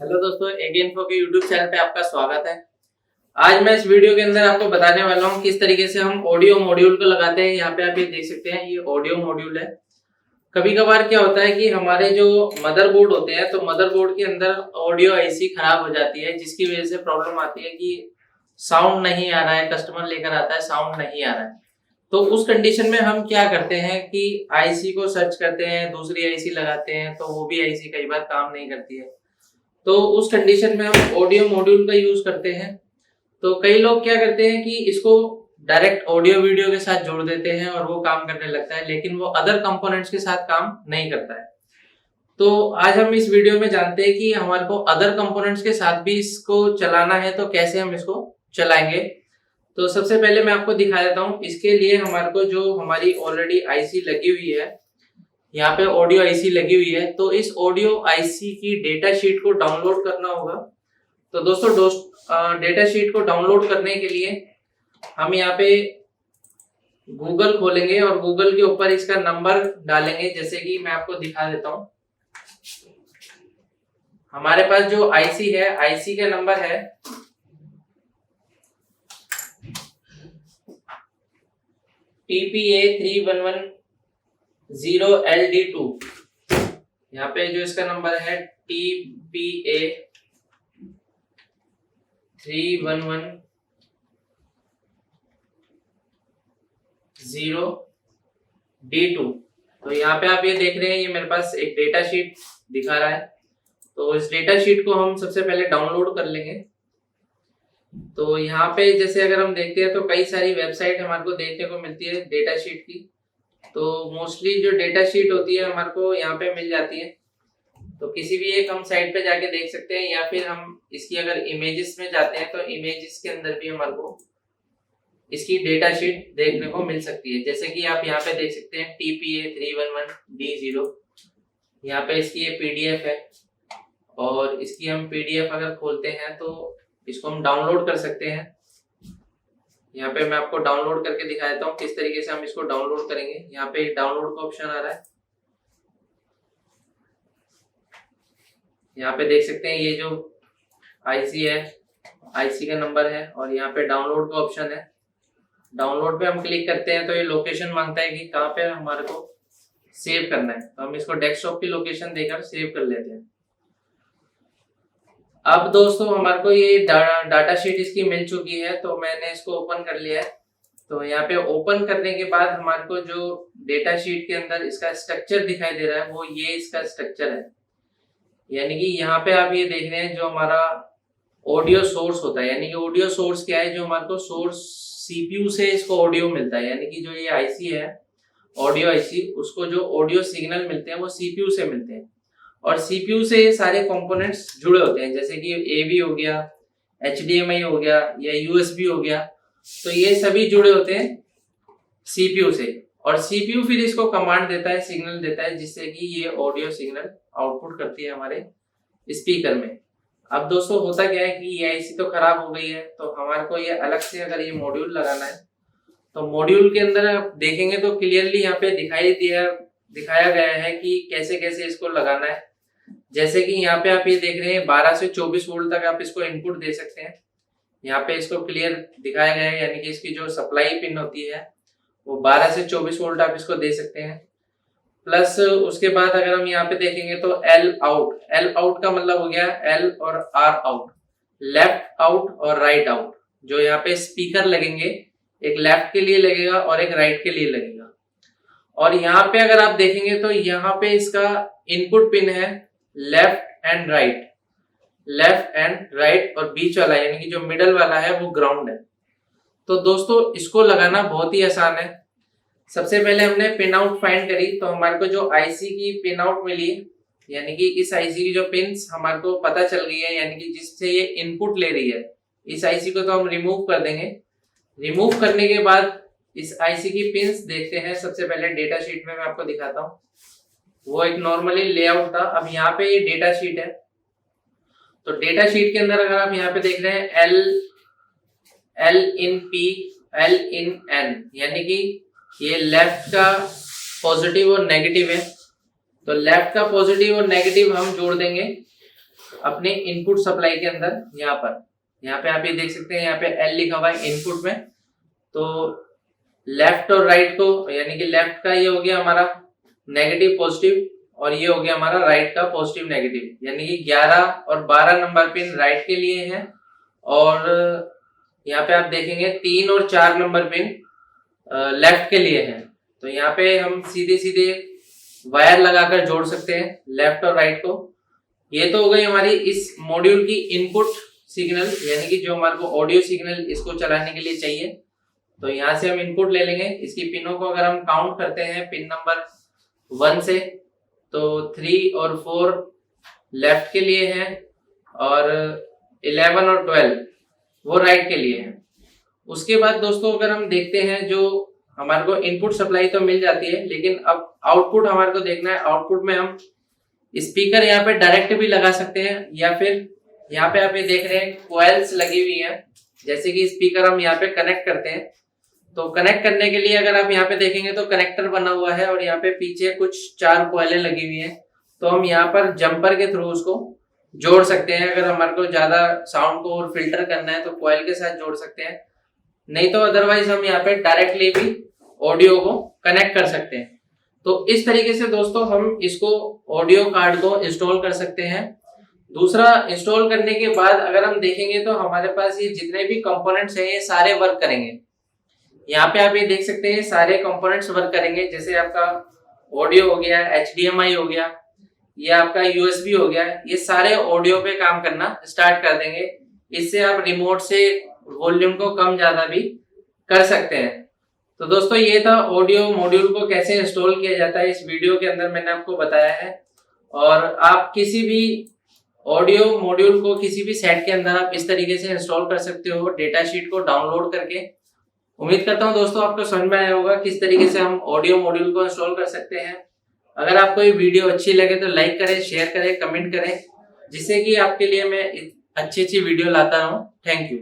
Hello दोस्तों, एगे info के YouTube channel पे आपका स्वागत है। आज मैं इस वीडियो के अंदर आपको बताने वाला हूँ किस तरीके से हम ऑडियो मॉड्यूल को लगाते हैं। यहाँ पे आप ये देख सकते हैं, ये ऑडियो मॉड्यूल है। कभी कभार क्या होता है कि हमारे जो मदरबोर्ड होते हैं, तो मदरबोर्ड के अंदर ऑडियो ऐसी खराब हो जाती है जिसकी वजह से प्रॉब्लम आती है कि साउंड नहीं आ रहा है, कस्टमर लेकर आता है साउंड नहीं आ रहा है। तो उस कंडीशन में हम क्या करते हैं कि आईसी को सर्च करते हैं, दूसरी आईसी लगाते हैं, तो वो भी आईसी कई बार काम नहीं करती है। तो उस कंडीशन में हम ऑडियो मॉड्यूल का यूज करते हैं। तो कई लोग क्या करते हैं कि इसको डायरेक्ट ऑडियो वीडियो के साथ जोड़ देते हैं और वो काम करने लगता है, लेकिन वो अदर कंपोनेंट्स के साथ काम नहीं करता है। तो आज हम इस वीडियो में जानते हैं कि हमारे को अदर कंपोनेंट्स के साथ भी इसको चलाना है, तो कैसे हम इसको चलाएंगे। तो सबसे पहले मैं आपको दिखा देता हूँ। इसके लिए हमारे को जो हमारी ऑलरेडी आईसी लगी हुई है, यहाँ पे ऑडियो आईसी लगी हुई है, तो इस ऑडियो आईसी की डेटा शीट को डाउनलोड करना होगा। तो दोस्तों डेटा शीट को डाउनलोड करने के लिए हम यहाँ पे गूगल खोलेंगे और गूगल के ऊपर इसका नंबर डालेंगे। जैसे कि मैं आपको दिखा देता हूँ, हमारे पास जो आईसी है, आईसी का नंबर है TPA3110LD2। यहाँ पे जो इसका नंबर है TPA3110D2। तो यहाँ पे आप ये देख रहे हैं, ये मेरे पास एक डेटा शीट दिखा रहा है। तो इस डेटा शीट को हम सबसे पहले डाउनलोड कर लेंगे। तो यहाँ पे जैसे अगर हम देखते हैं तो कई सारी वेबसाइट हमारे को देखने को मिलती है डेटा शीट की। तो मोस्टली जो डेटा शीट होती है हमारे को यहाँ पे मिल जाती है। तो किसी भी एक हम साइट पे जाके देख सकते हैं, या फिर हम इसकी अगर इमेजेस में जाते हैं तो इमेजेस के अंदर भी हमारे को इसकी डेटा शीट देखने को मिल सकती है। जैसे कि आप यहाँ पे देख सकते हैं TPA3110D0। यहाँ पे इसकी ये पीडीएफ है, और इसकी हम पीडीएफ अगर खोलते हैं तो इसको हम डाउनलोड कर सकते हैं। यहाँ पे मैं आपको डाउनलोड करके दिखा देता हूँ किस तरीके से हम इसको डाउनलोड करेंगे। यहाँ पे डाउनलोड का ऑप्शन आ रहा है, यहाँ पे देख सकते हैं ये जो आईसी है, आईसी का नंबर है, और यहाँ पे डाउनलोड का ऑप्शन है। डाउनलोड पे हम क्लिक करते हैं तो ये लोकेशन मांगता है कि कहाँ पे हमारे को सेव करना है। तो हम इसको डेस्कटॉप की लोकेशन देकर सेव कर लेते हैं। अब दोस्तों हमारे को ये डाटा शीट इसकी मिल चुकी है, तो मैंने इसको ओपन कर लिया है। तो यहाँ पे ओपन करने के बाद हमारे को जो डेटा शीट के अंदर इसका स्ट्रक्चर दिखाई दे रहा है, वो ये इसका स्ट्रक्चर है। यानी कि यहाँ पे आप ये देख रहे हैं जो हमारा ऑडियो सोर्स होता है, यानी कि ऑडियो सोर्स क्या है, जो हमारे को सोर्स सीपीयू से इसको ऑडियो मिलता है। यानी कि जो ये आईसी है, ऑडियो आईसी, उसको जो ऑडियो सिग्नल मिलते हैं वो सीपीयू से मिलते हैं, और सीपीयू से ये सारे कंपोनेंट्स जुड़े होते हैं। जैसे कि एवी हो गया, एचडीएमआई हो गया, या यूएसबी हो गया, तो ये सभी जुड़े होते हैं सीपीयू से। और सीपीयू फिर इसको कमांड देता है, सिग्नल देता है, जिससे कि ये ऑडियो सिग्नल आउटपुट करती है हमारे स्पीकर में। अब दोस्तों होता क्या है कि ये आईसी तो खराब हो गई है, तो हमारे को ये अलग से अगर ये मॉड्यूल लगाना है, तो मॉड्यूल के अंदर आप देखेंगे तो क्लियरली यहाँ पे दिखाया गया है कि कैसे कैसे इसको लगाना है। जैसे कि यहाँ पे आप ये देख रहे हैं 12 से 24 वोल्ट तक आप इसको इनपुट दे सकते हैं। यहाँ पे इसको क्लियर दिखाया गया है, यानी कि इसकी जो सप्लाई पिन होती है वो 12 से 24 वोल्ट आप इसको दे सकते हैं। प्लस उसके बाद अगर हम यहाँ पे देखेंगे तो एल आउट का मतलब हो गया एल और आर आउट, लेफ्ट आउट और राइट आउट। जो यहाँ पे स्पीकर लगेंगे, एक लेफ्ट के लिए लगेगा और एक राइट के लिए लगेगा। और यहाँ पे अगर आप देखेंगे तो यहाँ पे इसका इनपुट पिन है लेफ्ट एंड राइट, और बीच वाला यानी कि जो मिडल वाला है वो ग्राउंड है। तो दोस्तों इसको लगाना बहुत ही आसान है। सबसे पहले हमने पिन आउट फाइंड करी, तो हमारे को जो आईसी की पिन आउट मिली, यानी कि इस आईसी की जो पिन्स हमारे को पता चल गई है, यानी कि जिससे ये इनपुट ले रही है, इस आईसी को तो हम रिमूव कर देंगे। रिमूव करने के बाद इस आईसी की पिन्स देखते हैं। सबसे पहले डेटा शीट में मैं आपको दिखाता हूँ, वो एक नॉर्मली लेआउट था। अब यहाँ पे ये डेटा शीट है, तो डेटा शीट के अंदर अगर आप यहाँ पे देख रहे हैं L in P, L in an, यानी कि ये लेफ्ट का पॉजिटिव और नेगेटिव है। तो लेफ्ट का पॉजिटिव और नेगेटिव हम जोड़ देंगे। अपने इनपुट सप्लाई के अंदर यहाँ पे आप ये देख सकते हैं, यहाँ पे L लिखा हुआ है इनपुट में। तो लेफ्ट और राइट को, यानी कि लेफ्ट का ये हो गया हमारा नेगेटिव पॉजिटिव और ये हो गया हमारा राइट का पॉजिटिव नेगेटिव, यानी कि 11 और 12 नंबर पिन राइट के लिए हैं और यहाँ पे आप देखेंगे 3 और 4 नंबर पिन लेफ्ट के लिए हैं। तो यहाँ पे हम सीधे सीधे वायर लगाकर जोड़ सकते हैं लेफ्ट और राइट को। ये तो हो गई हमारी इस मॉड्यूल की इनपुट सिग्नल, यानी कि जो हमारे को ऑडियो सिग्नल इसको चलाने के लिए चाहिए। तो यहाँ से हम इनपुट ले लेंगे। इसकी पिनों को अगर हम काउंट करते हैं पिन नंबर 1 से, तो 3 और 4 लेफ्ट के लिए हैं और 11 और 12 वो राइट के लिए हैं। उसके बाद दोस्तों अगर हम देखते हैं, जो हमारे को इनपुट सप्लाई तो मिल जाती है, लेकिन अब आउटपुट हमारे को देखना है। आउटपुट में हम स्पीकर यहाँ पे डायरेक्ट भी लगा सकते हैं, या फिर यहाँ पे आप ये देख रहे हैं कॉइल्स लगी हुई हैं। जैसे कि स्पीकर हम यहाँ पे कनेक्ट करते हैं, तो कनेक्ट करने के लिए अगर आप यहाँ पे देखेंगे तो कनेक्टर बना हुआ है और यहाँ पे पीछे कुछ 4 कॉइलें लगी हुई हैं। तो हम यहाँ पर जंपर के थ्रू उसको जोड़ सकते हैं। अगर हमारे को ज्यादा साउंड को और फिल्टर करना है तो कॉइल के साथ जोड़ सकते हैं, नहीं तो अदरवाइज हम यहाँ पे डायरेक्टली भी ऑडियो को कनेक्ट कर सकते हैं। तो इस तरीके से दोस्तों हम इसको ऑडियो कार्ड को इंस्टॉल कर सकते हैं। दूसरा, इंस्टॉल करने के बाद अगर हम देखेंगे तो हमारे पास ये जितने भी कंपोनेंट्स हैं ये सारे वर्क करेंगे। यहाँ पे आप ये देख सकते हैं सारे कंपोनेंट्स वर्क करेंगे। जैसे आपका ऑडियो हो गया, HDMI हो गया, ये आपका USB हो गया, ये सारे ऑडियो पे काम करना स्टार्ट कर देंगे। इससे आप रिमोट से वॉल्यूम को कम ज्यादा भी कर सकते हैं। तो दोस्तों ये था ऑडियो मॉड्यूल को कैसे इंस्टॉल किया जाता है, इस वीडियो के अंदर मैंने आपको बताया है। और आप किसी भी ऑडियो मॉड्यूल को किसी भी सेट के अंदर आप इस तरीके से इंस्टॉल कर सकते हो, डेटा शीट को डाउनलोड करके। उम्मीद करता हूं दोस्तों आपको समझ में आया होगा किस तरीके से हम ऑडियो मॉड्यूल को इंस्टॉल कर सकते हैं। अगर आपको ये वीडियो अच्छी लगे तो लाइक करें, शेयर करें, कमेंट करें, जिससे कि आपके लिए मैं अच्छी वीडियो लाता रहूं। Thank you.